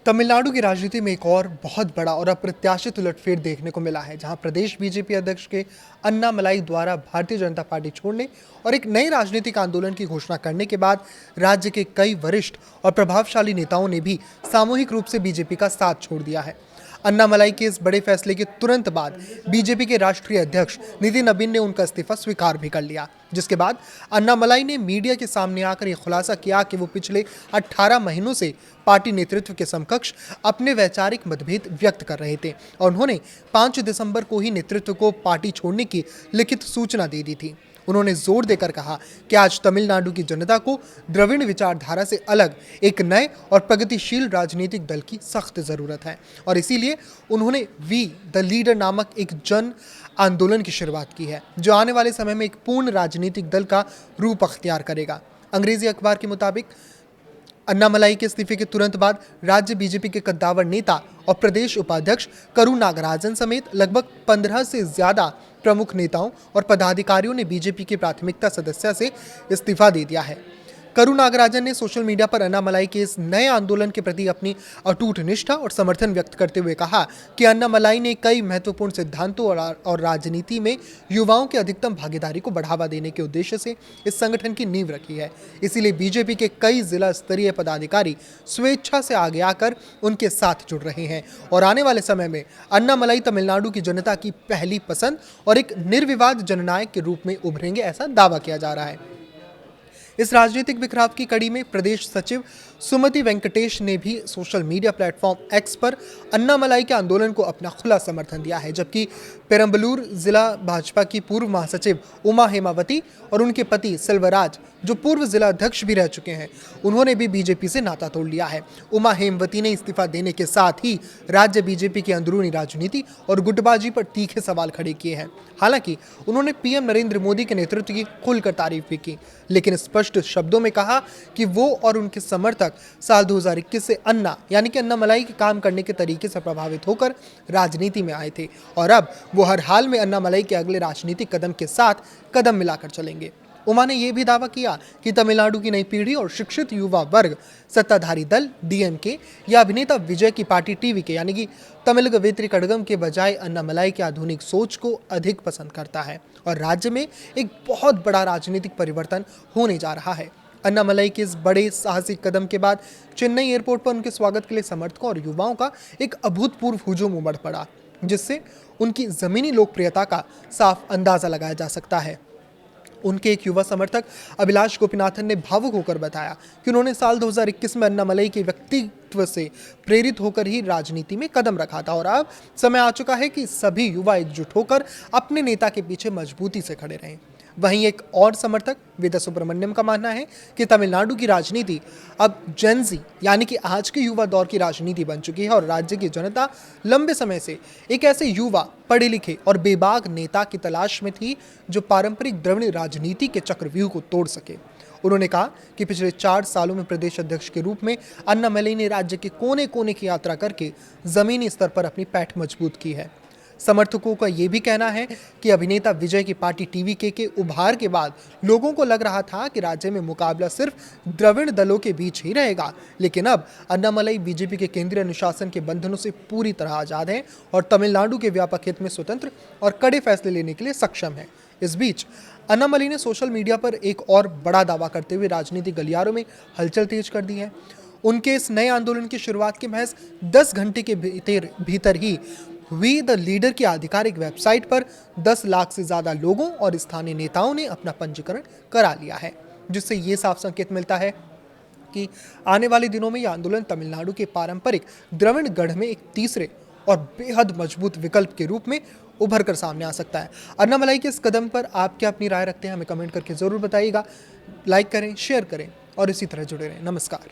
तमिलनाडु की राजनीति में एक और बहुत बड़ा और अप्रत्याशित उलटफेर देखने को मिला है, जहां प्रदेश बीजेपी अध्यक्ष के अन्नामलाई द्वारा भारतीय जनता पार्टी छोड़ने और एक नए राजनीतिक आंदोलन की घोषणा करने के बाद राज्य के कई वरिष्ठ और प्रभावशाली नेताओं ने भी सामूहिक रूप से बीजेपी का साथ छोड़ दिया है। अन्नामलाई के इस बड़े फैसले के तुरंत बाद बीजेपी के राष्ट्रीय अध्यक्ष नितिन नबीन ने उनका इस्तीफा स्वीकार भी कर लिया, जिसके बाद अन्नामलाई ने मीडिया के सामने आकर यह खुलासा किया कि वो पिछले 18 महीनों से पार्टी नेतृत्व के समकक्ष अपने वैचारिक मतभेद व्यक्त कर रहे थे और उन्होंने 5 दिसंबर को ही नेतृत्व को पार्टी छोड़ने की लिखित सूचना दे दी थी। उन्होंने जोर देकर कहा कि आज तमिलनाडु की जनता को द्रविड़ विचारधारा से अलग एक नए और प्रगतिशील राजनीतिक दल की सख्त जरूरत है और इसीलिए उन्होंने वी द लीडर नामक एक जन आंदोलन की शुरुआत की है, जो आने वाले समय में एक पूर्ण राजनीतिक दल का रूप अख्तियार करेगा। अंग्रेजी अखबार के मुताबिक अन्नामलाई के इस्तीफे के तुरंत बाद राज्य बीजेपी के कद्दावर नेता और प्रदेश उपाध्यक्ष करू नागराजन समेत लगभग 15 से ज्यादा प्रमुख नेताओं और पदाधिकारियों ने बीजेपी की प्राथमिकता सदस्यता से इस्तीफा दे दिया है। करू नागराजन ने सोशल मीडिया पर अन्नामलाई के इस नए आंदोलन के प्रति अपनी अटूट निष्ठा और समर्थन व्यक्त करते हुए कहा कि अन्नामलाई ने कई महत्वपूर्ण सिद्धांतों और राजनीति में युवाओं की अधिकतम भागीदारी को बढ़ावा देने के उद्देश्य से इस संगठन की नींव रखी है। इसीलिए बीजेपी के कई जिला स्तरीय पदाधिकारी स्वेच्छा से आगे आकर उनके साथ जुड़ रहे हैं और आने वाले समय में अन्नामलाई तमिलनाडु की जनता की पहली पसंद और एक निर्विवाद जननायक के रूप में उभरेंगे, ऐसा दावा किया जा रहा है। इस राजनीतिक बिखराव की कड़ी में प्रदेश सचिव सुमति वेंकटेश ने भी सोशल मीडिया प्लेटफॉर्म एक्स पर अन्नामलाई के आंदोलन को अपना खुला समर्थन दिया है, जबकि पेरम्बलूर जिला भाजपा की पूर्व महासचिव उमा हेमावती और उनके पति सेल्वराज, जो पूर्व जिला अध्यक्ष भी रह चुके हैं, उन्होंने भी बीजेपी से नाता तोड़ लिया है। उमा हेमवती ने इस्तीफा देने के साथ ही राज्य बीजेपी की अंदरूनी राजनीति और गुटबाजी पर तीखे सवाल खड़े किए हैं। हालांकि उन्होंने पीएम नरेंद्र मोदी के नेतृत्व की खुलकर तारीफ भी की, लेकिन स्पष्ट शब्दों में कहा कि वो और उनके समर्थक साल 2021 से अन्ना यानी कि अन्नामलाई के काम करने के तरीके से प्रभावित होकर राजनीति में आए थे और अब वो हर हाल में अन्नामलाई के अगले राजनीतिक कदम के साथ कदम मिलाकर चलेंगे। उमा ने यह भी दावा किया कि तमिलनाडु की नई पीढ़ी और शिक्षित युवा वर्ग सत्ताधारी दल डीएमके या अभिनेता विजय की पार्टी टीवीके यानी कि तमिल वेत्री कड़गम के बजाय अन्नामलाई की आधुनिक सोच को अधिक पसंद करता है और राज्य में एक बहुत बड़ा राजनीतिक परिवर्तन होने जा रहा है। अन्नामलाई के इस बड़े साहसिक कदम के बाद चेन्नई एयरपोर्ट पर उनके स्वागत के लिए समर्थकों और युवाओं का एक अभूतपूर्व हुजूम उमड़ पड़ा, जिससे उनकी जमीनी लोकप्रियता का साफ अंदाजा लगाया जा सकता है। उनके एक युवा समर्थक अभिलाष गोपीनाथन ने भावुक होकर बताया कि उन्होंने साल 2021 में अन्नामलाई के व्यक्तित्व से प्रेरित होकर ही राजनीति में कदम रखा था और अब समय आ चुका है कि सभी युवा एकजुट होकर अपने नेता के पीछे मजबूती से खड़े रहें। वहीं एक और समर्थक वेदा सुब्रमण्यम का मानना है कि तमिलनाडु की राजनीति अब जेनजी यानी कि आज के युवा दौर की राजनीति बन चुकी है और राज्य की जनता लंबे समय से एक ऐसे युवा, पढ़े लिखे और बेबाक नेता की तलाश में थी जो पारंपरिक द्रविड़ राजनीति के चक्रव्यूह को तोड़ सके। उन्होंने कहा कि पिछले 4 सालों में प्रदेश अध्यक्ष के रूप में अन्नामलाई ने राज्य के कोने कोने की यात्रा करके जमीनी स्तर पर अपनी पैठ मजबूत की है। समर्थकों का यह भी कहना है कि अभिनेता विजय की पार्टी टीवीके के उभार के बाद लोगों को लग रहा था कि राज्य में मुकाबला सिर्फ द्रविड़ दलों के बीच ही रहेगा, लेकिन अब अन्नामलाई बीजेपी के केंद्रीय अनुशासन के बंधनों से पूरी तरह आजाद है और तमिलनाडु के व्यापक हित में स्वतंत्र और कड़े फैसले लेने के लिए सक्षम है। इस बीच अन्नामलाई ने सोशल मीडिया पर एक और बड़ा दावा करते हुए राजनीतिक गलियारों में हलचल तेज कर दी है। उनके इस नए आंदोलन की शुरुआत के महज 10 घंटे के भीतर ही वी द लीडर की आधिकारिक वेबसाइट पर 10 लाख से ज्यादा लोगों और स्थानीय नेताओं ने अपना पंजीकरण करा लिया है, जिससे ये साफ संकेत मिलता है कि आने वाले दिनों में यह आंदोलन तमिलनाडु के पारंपरिक द्रविड़ गढ़ में एक तीसरे और बेहद मजबूत विकल्प के रूप में उभर कर सामने आ सकता है। अन्नामलाई के इस कदम पर आप क्या अपनी राय रखते हैं, हमें कमेंट करके जरूर बताइएगा। लाइक करें, शेयर करें और इसी तरह जुड़े रहें। नमस्कार।